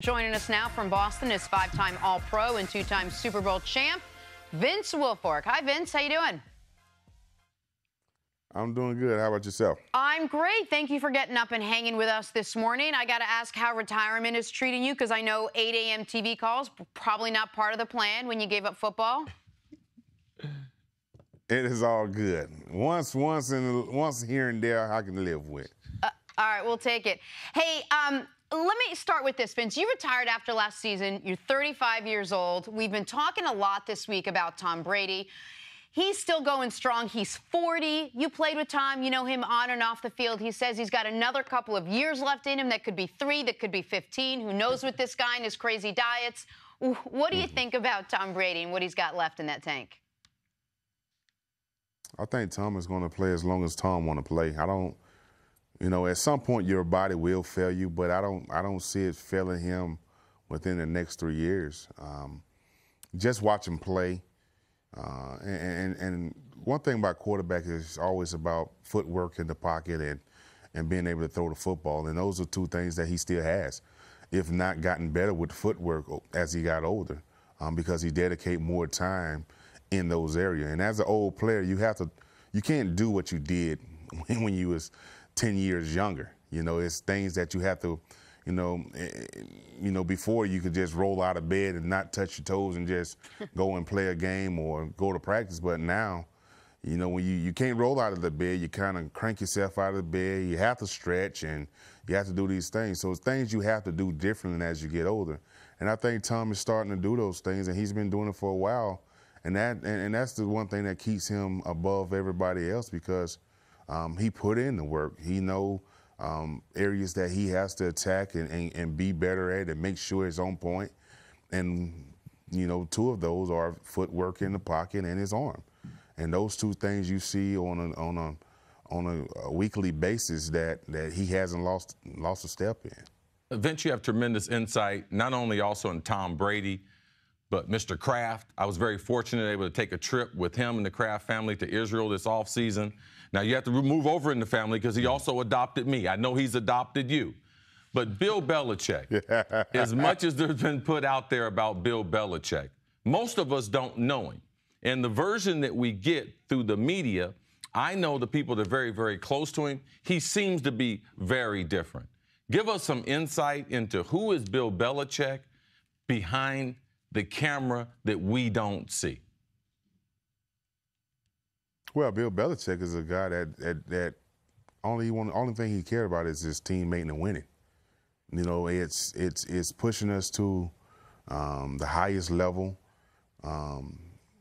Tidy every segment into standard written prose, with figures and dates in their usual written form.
Joining us now from Boston is five-time All-Pro and two-time Super Bowl champ, Vince Wilfork. Hi, Vince. How you doing? I'm doing good. How about yourself? I'm great. Thank you for getting up and hanging with us this morning. I got to ask how retirement is treating you, because I know 8 a.m. TV calls, probably not part of the plan when you gave up football. It is all good. Once here and there, I can live with. All right, we'll take it. Hey, let me start with this, Vince. You retired after last season. You're 35 years old. We've been talking a lot this week about Tom Brady. He's still going strong. He's 40. You played with Tom. You know him on and off the field. He says he's got another couple of years left in him. That could be 3, that could be 15. Who knows with this guy and his crazy diets? What do you think about Tom Brady and what he's got left in that tank? I think Tom is going to play as long as Tom want to play. I don't, at some point your body will fail you, but I don't see it failing him within the next 3 years. Just watch him play. And one thing about quarterback is always about footwork in the pocket and being able to throw the football. And those are two things that he still has, if not gotten better with footwork as he got older, because he dedicate more time in those areas. And as an old player, you can't do what you did when you was 10 years younger. It's things that you have to, before you could just roll out of bed and not touch your toes and just go and play a game or go to practice. But now, when you can't roll out of the bed, you kind of crank yourself out of the bed. You have to stretch and you have to do these things. So it's things you have to do differently as you get older. And I think Tom is starting to do those things, and he's been doing it for a while. And that's the one thing that keeps him above everybody else, because he put in the work. He know areas that he has to attack and be better at and make sure it's on point. And, 2 of those are footwork in the pocket and his arm. And those 2 things you see on a weekly basis that he hasn't lost a step in. Vince, you have tremendous insight, not only also in Tom Brady, but Mr. Kraft. I was very fortunate able to take a trip with him and the Kraft family to Israel this offseason. Now, you have to move over in the family because he also adopted me. I know he's adopted you. But Bill Belichick, as much as there's been put out there about Bill Belichick, most of us don't know him. And the version that we get through the media, I know the people that are very, very close to him, he seems to be very different. Give us some insight into who is Bill Belichick behind the camera that we don't see. Well, Bill Belichick is a guy that only thing he cared about is his teammate and winning. It's pushing us to the highest level.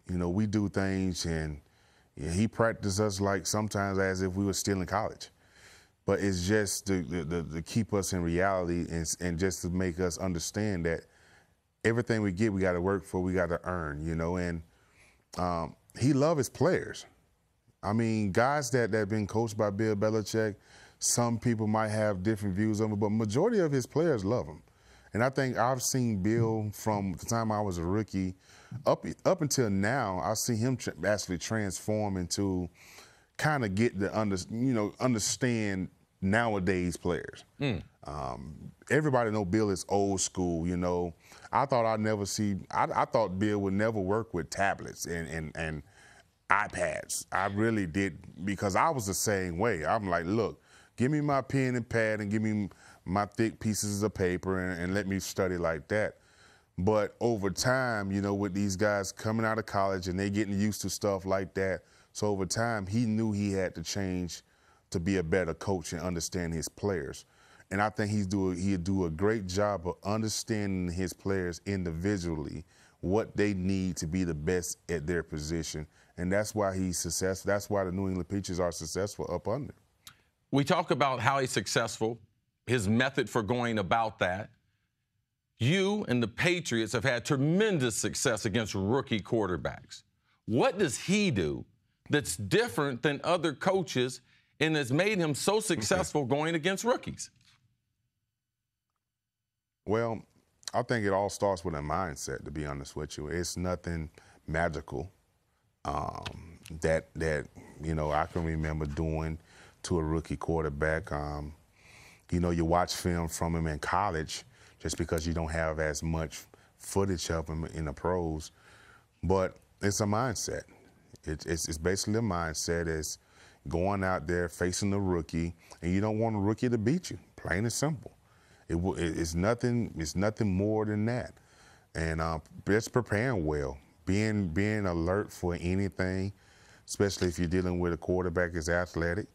We do things, and he practiced us like sometimes as if we were still in college. But it's just to keep us in reality and just to make us understand that everything we get, we got to work for, we got to earn, and he loves his players. I mean, guys that have been coached by Bill Belichick, some people might have different views of him, but majority of his players love him. And I think I've seen Bill from the time I was a rookie up until now. I've seen him actually transform into kind of get the understand nowadays players. Everybody know Bill is old school. I thought I thought Bill would never work with tablets and iPads. I really did, because I was the same way. I'm like, look, give me my pen and pad and give me my thick pieces of paper and let me study like that. But over time, with these guys coming out of college and they getting used to stuff like that, so over time he knew he had to change to be a better coach and understand his players. And I think he'd do a great job of understanding his players individually, what they need to be the best at their position. And that's why he's successful. That's why the New England Patriots are successful up under. We talk about how he's successful, his method for going about that. You and the Patriots have had tremendous success against rookie quarterbacks. What does he do that's different than other coaches and has made him so successful going against rookies? Well, I think it all starts with a mindset, to be honest with you. It's nothing magical that I can remember doing to a rookie quarterback. You watch film from him in college, just because you don't have as much footage of him in the pros. But it's a mindset. It's basically a mindset. It's going out there facing the rookie, and you don't want a rookie to beat you. Plain and simple. It's nothing more than that. And just preparing well, being alert for anything, especially if you're dealing with a quarterback that's athletic,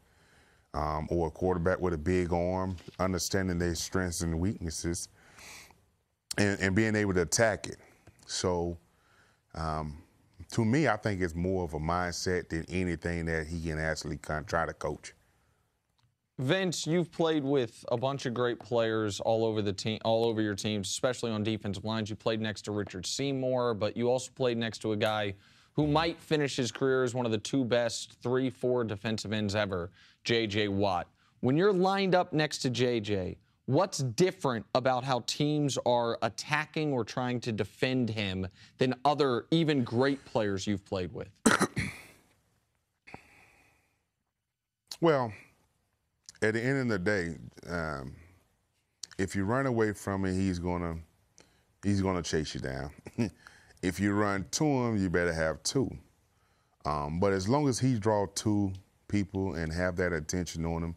or a quarterback with a big arm, understanding their strengths and weaknesses, and being able to attack it. So, to me, I think it's more of a mindset than anything that he can actually try to coach. Vince, you've played with a bunch of great players all over the team, all over your teams, especially on defensive lines. You played next to Richard Seymour, but you also played next to a guy who might finish his career as one of the 2 best 3-4 defensive ends ever, J.J. Watt. When you're lined up next to J.J., what's different about how teams are attacking or trying to defend him than other even great players you've played with? Well, at the end of the day, if you run away from him, he's gonna chase you down. If you run to him, you better have 2. But as long as he draws 2 people and have that attention on him,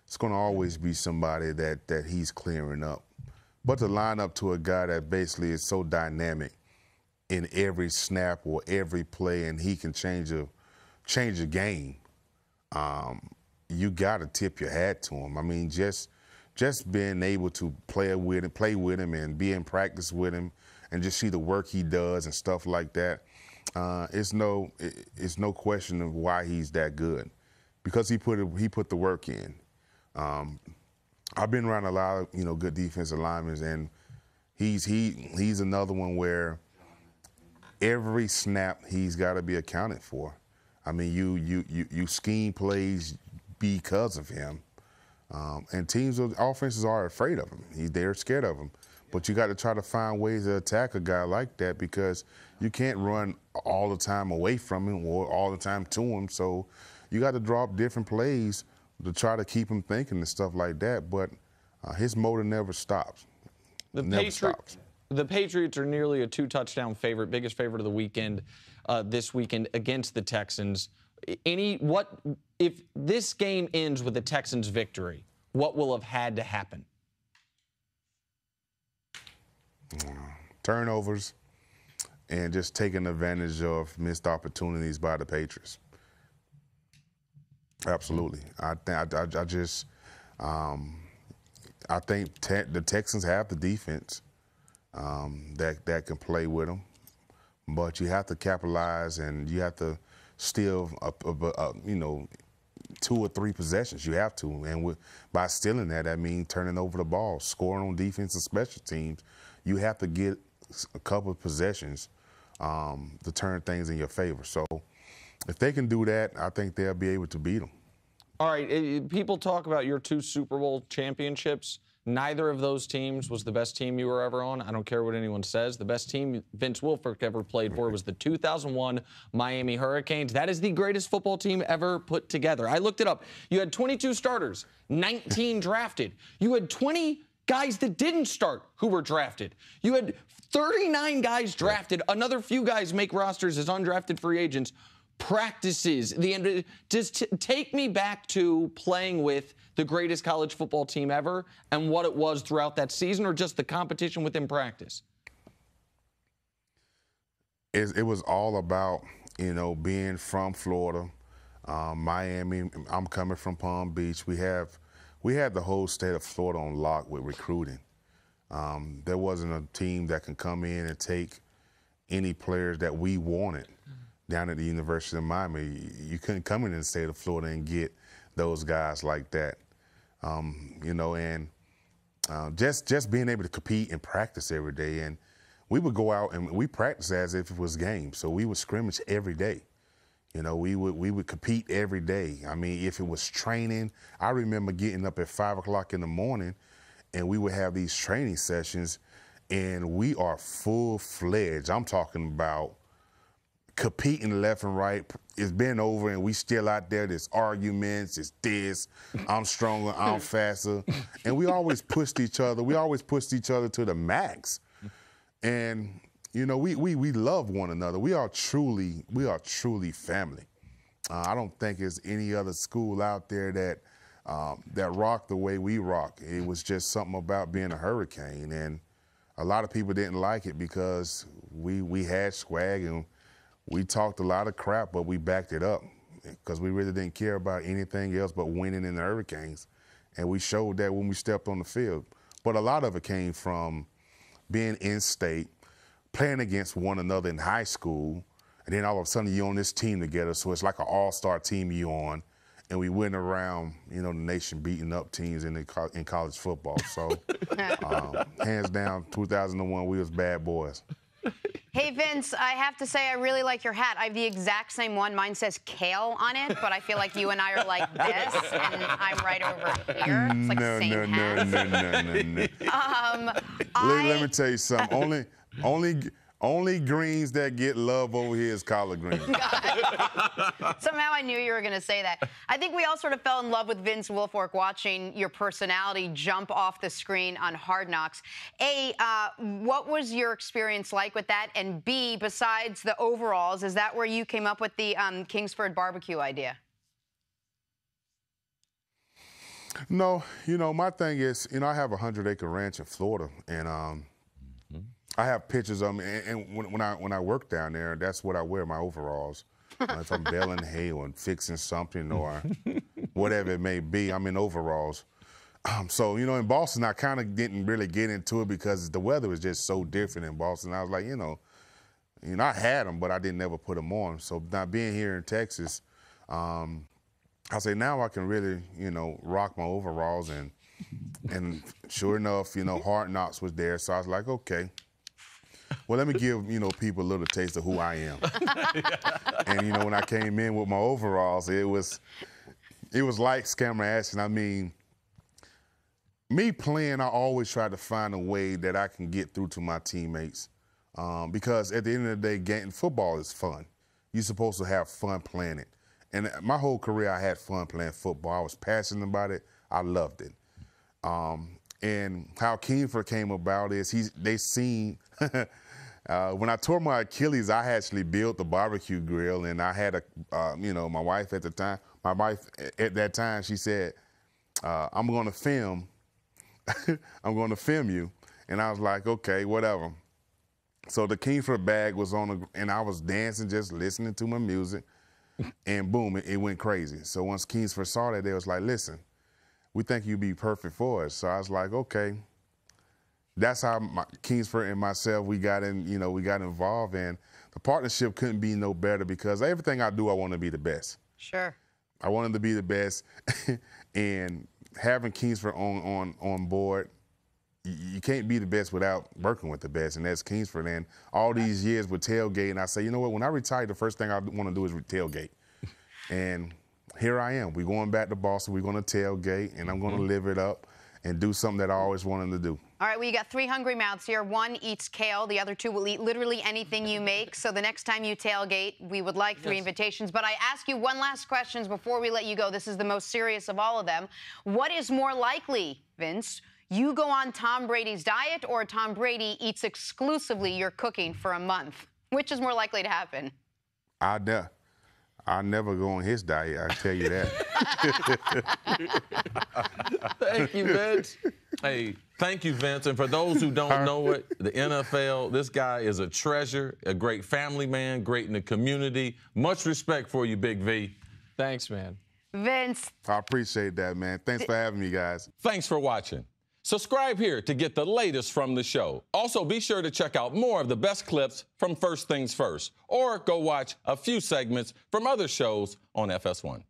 it's going to always be somebody that he's clearing up. But to line up to a guy that basically is so dynamic in every snap or every play, and he can change a game, you got to tip your hat to him. I mean, just being able to play with him and be in practice with him and just see the work he does and stuff like that, it's no question of why he's that good, because he put the work in. I've been around a lot of good defensive linemen, and he's another one where every snap he's got to be accounted for. I mean, you scheme plays because of him, and teams of offenses are afraid of him. They're scared of him. But you got to try to find ways to attack a guy like that, because you can't run all the time away from him or all the time to him. So you got to draw up different plays to try to keep him thinking and stuff like that. But his motor never stops. The Patriots are nearly a 2-touchdown favorite, biggest favorite of the weekend this weekend against the Texans. If this game ends with the Texans' victory, what will have had to happen? Turnovers and just taking advantage of missed opportunities by the Patriots. Absolutely. I think the Texans have the defense that can play with them, but you have to capitalize, and you have to steal 2 or 3 possessions. You have to, and by stealing that means turning over the ball, scoring on defense and special teams. You have to get a couple of possessions to turn things in your favor. So if they can do that, I think they'll be able to beat them. All right, people talk about your 2 Super Bowl championships. Neither of those teams was the best team you were ever on. I don't care what anyone says. The best team Vince Wilfork ever played for was the 2001 Miami Hurricanes. That is the greatest football team ever put together. I looked it up. You had 22 starters, 19 drafted. You had 20 guys that didn't start who were drafted. You had 39 guys drafted. Another few guys make rosters as undrafted free agents. Practices. Just take me back to playing with the greatest college football team ever and what it was throughout that season, or just the competition within practice. It was all about, being from Florida, Miami. I'm coming from Palm Beach. We had the whole state of Florida on lock with recruiting. There wasn't a team that can come in and take any players that we wanted down at the University of Miami. You couldn't come in the state of Florida and get those guys like that. Just being able to compete and practice every day. And we would go out and we practice as if it was games. So we would scrimmage every day. We would compete every day. I mean, if it was training, I remember getting up at 5 o'clock in the morning, and we would have these training sessions, and we are full-fledged. I'm talking about competing left and right. It's been over, and we still out there. There's arguments. It's this. I'm stronger. I'm faster. And we always pushed each other. We always pushed each other to the max. And, you know, we love one another. We are truly family. I don't think there's any other school out there that rocked the way we rock. It was just something about being a Hurricane, and a lot of people didn't like it because we had swag and we talked a lot of crap, but we backed it up because we really didn't care about anything else but winning in the Hurricanes, and we showed that when we stepped on the field. But a lot of it came from being in state, playing against one another in high school, and then all of a sudden you're on this team together, so it's like an all-star team you're on, and we went around, you know, the nation beating up teams in college football. So, hands down, 2001, we was bad boys. Hey, Vince, I have to say I really like your hat. I have the exact same one. Mine says kale on it, but I feel like you and I are like this, and I'm right over here. It's like the same hat. No. Let me tell you something. Only greens that get love over here is collard greens. Somehow I knew you were going to say that. I think we all sort of fell in love with Vince Wilfork watching your personality jump off the screen on Hard Knocks. A, what was your experience like with that? And B, besides the overalls, is that where you came up with the Kingsford barbecue idea? No, you know, my thing is, you know, I have a 100-acre ranch in Florida, and I have pictures of them, and when I work down there, that's what I wear, my overalls. If I'm baling hay or fixing something or whatever it may be, I'm in overalls. So, you know, in Boston, I kind of didn't really get into it because the weather was just so different in Boston. I was like, you know, I had them, but I didn't ever put them on. So now being here in Texas, I say now I can really, you know, rock my overalls, and sure enough, you know, Hard Knocks was there. So I was like, okay. Well, let me give, you know, people a little taste of who I am. And, you know, when I came in with my overalls, it was like Scammer Ashton. I mean, me playing, I always try to find a way that I can get through to my teammates. Because at the end of the day, football is fun. You're supposed to have fun playing it. And my whole career, I had fun playing football. I was passionate about it. I loved it. And how Kingsford came about is they seen when I tore my Achilles, I actually built the barbecue grill, and I had you know, my wife at the time. My wife at that time, she said, "I'm going to film. I'm going to film you," and I was like, "Okay, whatever." So the Kingsford bag was on, and I was dancing, just listening to my music, and boom, it went crazy. So once Kingsford saw that, they was like, "Listen, we think you'd be perfect for us." So I was like, okay. That's how Kingsford and myself, we got involved, and the partnership couldn't be no better because everything I do, I want to be the best. Sure. I wanted to be the best, and having Kingsford on board, you can't be the best without working with the best, and that's Kingsford. And all these years with tailgating, I say, you know what, when I retire, the first thing I want to do is tailgate. And here I am. We're going back to Boston. We're going to tailgate, and I'm going to live it up and do something that I always wanted to do. All right, well, you got 3 hungry mouths here. One eats kale. The other 2 will eat literally anything you make. So the next time you tailgate, we would like 3 invitations. But I ask you one last question before we let you go. This is the most serious of all of them. What is more likely, Vince? You go on Tom Brady's diet, or Tom Brady eats exclusively your cooking for a month? Which is more likely to happen? I'll never go on his diet, I tell you that. Thank you, Vince. Hey, thank you, Vince. And for those who don't know it, the NFL, this guy is a treasure, a great family man, great in the community. Much respect for you, Big V. Thanks, man. Vince. I appreciate that, man. Thanks for having me, guys. Thanks for watching. Subscribe here to get the latest from the show. Also, be sure to check out more of the best clips from First Things First, or go watch a few segments from other shows on FS1.